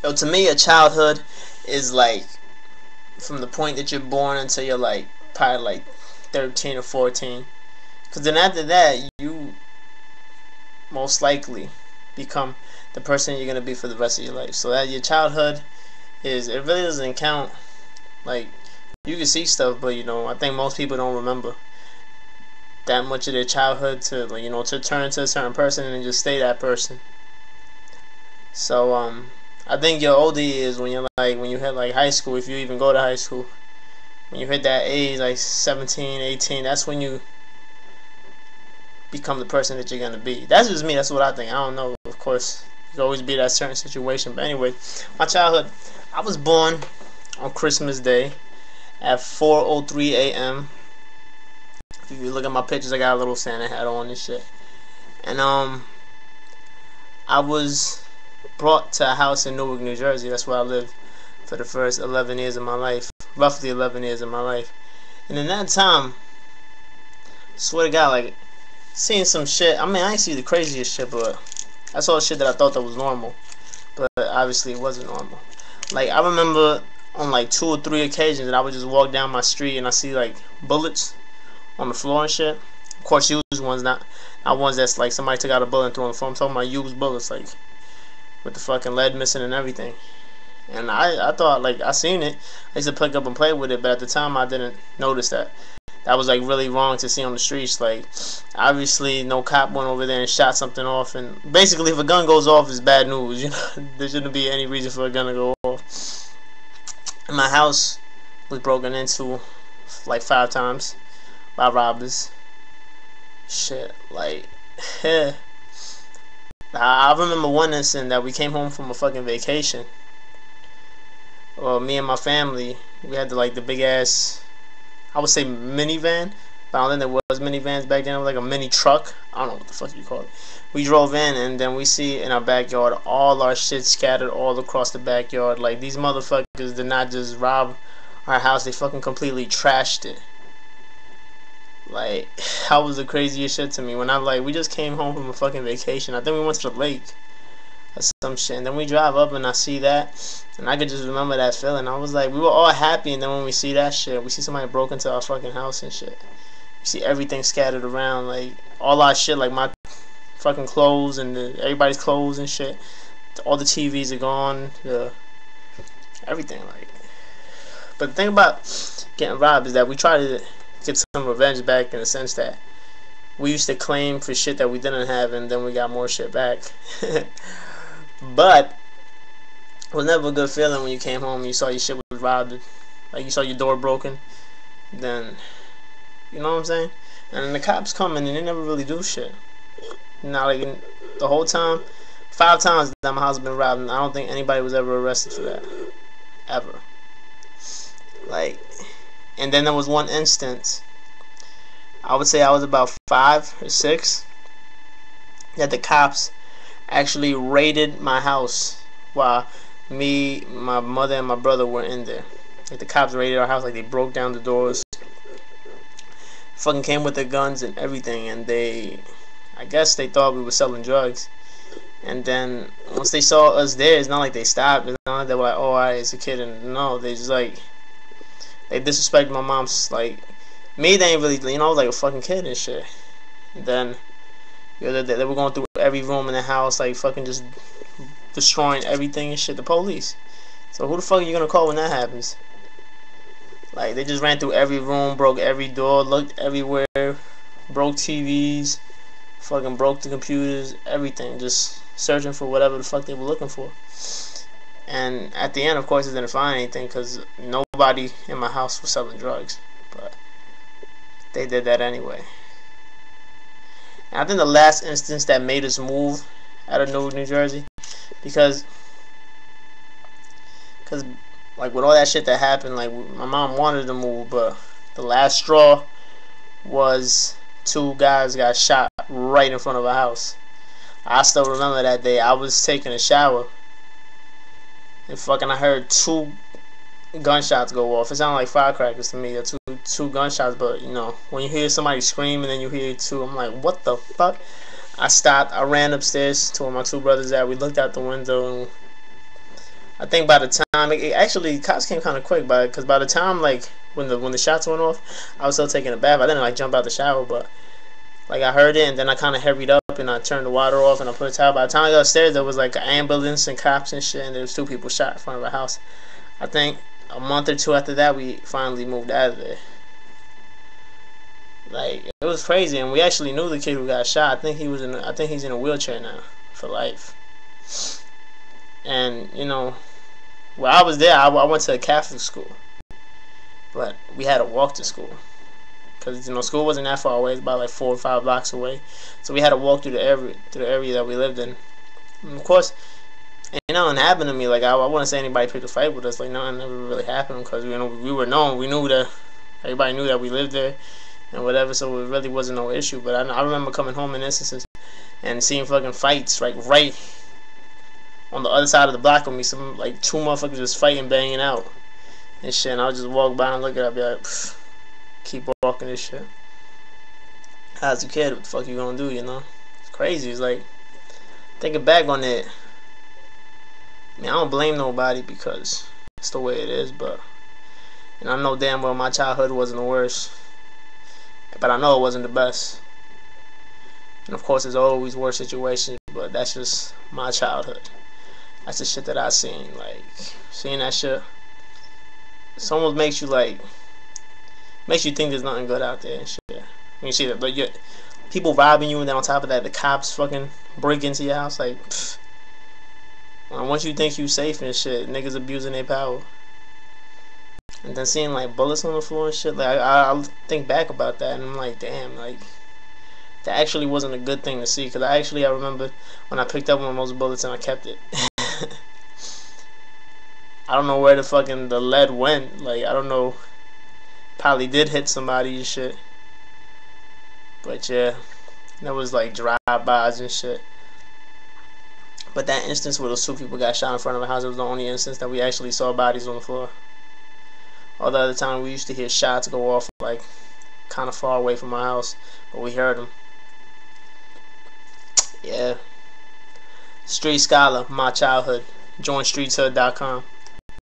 Yo, to me, a childhood is like from the point that you're born until you're like probably like 13 or 14. Because then after that, you most likely become the person you're gonna be for the rest of your life. So that your childhood is, it really doesn't count. Like, you can see stuff, but you know, I think most people don't remember that much of their childhood to, like, you know, to turn into a certain person and just stay that person. So I think your older years, when you're like, when you hit like high school, if you even go to high school, when you hit that age like 17, 18, that's when you become the person that you're gonna be. That's just me. That's what I think. I don't know. Of course, you can always be that certain situation. But anyway, my childhood. I was born on Christmas Day at 4:03 a.m. If you look at my pictures, I got a little Santa hat on and shit. And I was brought to a house in Newark, New Jersey. That's where I lived for the first 11 years of my life, roughly 11 years of my life. And in that time, swear to God, like, seeing some shit. I mean, I ain't see the craziest shit, but I saw shit that I thought that was normal, but obviously it wasn't normal. Like, I remember on like 2 or 3 occasions that I would just walk down my street and I see like bullets on the floor and shit. Of course, used ones, not ones that's like somebody took out a bullet and threw on the floor. I'm talking about used bullets, like with the fucking lead missing and everything. And I thought, like, I seen it. I used to pick up and play with it, but at the time I didn't notice that. That was like really wrong to see on the streets. Like, obviously no cop went over there and shot something off, and basically if a gun goes off, it's bad news, you know. There shouldn't be any reason for a gun to go off. And my house was broken into like 5 times by robbers. Shit, like, I remember one incident that we came home from a fucking vacation. Well, me and my family, we had the big ass, I would say minivan, but I don't think there was minivans back then. It was like a mini truck. I don't know what the fuck you call it. We drove in, and then we see in our backyard all our shit scattered all across the backyard. Like, these motherfuckers did not just rob our house, they fucking completely trashed it. Like, that was the craziest shit to me. When I'm like, we just came home from a fucking vacation. I think we went to the lake or some shit, and then we drive up and I see that, and I could just remember that feeling. I was like, we were all happy, and then when we see that shit, we see somebody broke into our fucking house and shit. We see everything scattered around, like all our shit, like my fucking clothes and everybody's clothes and shit. All the TVs are gone, everything, like. But the thing about getting robbed is that we try to get some revenge back, in the sense that we used to claim for shit that we didn't have, and then we got more shit back. But it was never a good feeling when you came home and you saw your shit was robbed, like you saw your door broken. Then, you know what I'm saying? And then the cops come in and they never really do shit. Not like the whole time. 5 times that my house has been robbed, and I don't think anybody was ever arrested for that, ever. Like, and then there was one instance, I would say I was about 5 or 6, that the cops actually raided my house while me, my mother, and my brother were in there. Like, the cops raided our house, like they broke down the doors, fucking came with their guns and everything, and I guess they thought we were selling drugs. And then once they saw us there, it's not like they stopped. It's not like they were like, oh, alright, it's a kid. And no, they just like, they disrespected my mom's, like, me, they ain't really, you know, I was like a fucking kid and shit. And then, you know, they were going through every room in the house, like, fucking just destroying everything and shit, the police. So who the fuck are you gonna call when that happens? Like, they just ran through every room, broke every door, looked everywhere, broke TVs, fucking broke the computers, everything, just searching for whatever the fuck they were looking for. And at the end, of course, they didn't find anything, because nobody in my house was selling drugs. But they did that anyway. And I think the last instance that made us move out of Newark, New Jersey, because like with all that shit that happened, like my mom wanted to move, but the last straw was 2 guys got shot right in front of our house. I still remember that day. I was taking a shower, and fucking I heard 2 gunshots go off. It sounded like firecrackers to me, or two gunshots, but you know, when you hear somebody scream and then you hear 2, I'm like, what the fuck? I stopped, I ran upstairs to where my 2 brothers at. We looked out the window, and I think by the time actually cops came kind of quick, because by the time like when the shots went off, I was still taking a bath. I didn't like jump out the shower, but like I heard it, and then I kind of hurried up and I turned the water off and I put a towel. By the time I got upstairs, there was like an ambulance and cops and shit, and there was 2 people shot in front of our house. I think a month or 2 after that, we finally moved out of there. Like it was crazy, and we actually knew the kid who got shot. I think he's in a wheelchair now for life. And you know, while I was there, I went to a Catholic school, but we had to walk to school because you know school wasn't that far away. It's about like 4 or 5 blocks away, so we had to walk through the area that we lived in. And of course, ain't nothing happened to me. Like I wouldn't say anybody picked a fight with us. Like nothing never really happened because we were known. We knew that everybody knew that we lived there and whatever. So it really wasn't no issue. But I remember coming home in instances and seeing fucking fights like right on the other side of the block with me. Some like 2 motherfuckers just fighting, banging out and shit. And I'll just walk by and look at it. I'll be like, keep walking this shit. As a kid, what the fuck you gonna do? You know, it's crazy. It's like thinking back on it. I mean, I don't blame nobody because it's the way it is, but and I know damn well my childhood wasn't the worst, but I know it wasn't the best. And of course, there's always worse situations, but that's just my childhood. That's the shit that I seen. Like seeing that shit, it almost makes you think there's nothing good out there and shit. When you see that, but people robbing you, and then on top of that, the cops fucking break into your house, like. Pfft. Once you think you safe and shit, niggas abusing their power. And then seeing like bullets on the floor and shit, like I think back about that and I'm like, damn, like that actually wasn't a good thing to see. Because I remember when I picked up one of those bullets and I kept it. I don't know where the lead went. Like I don't know, probably did hit somebody and shit. But yeah, there was like drive-bys and shit. But that instance where those 2 people got shot in front of a house, it was the only instance that we actually saw bodies on the floor. All the other time we used to hear shots go off like kind of far away from our house, but we heard them. Yeah. Street Scholar, my childhood. Join StreetSkollaDiary.com.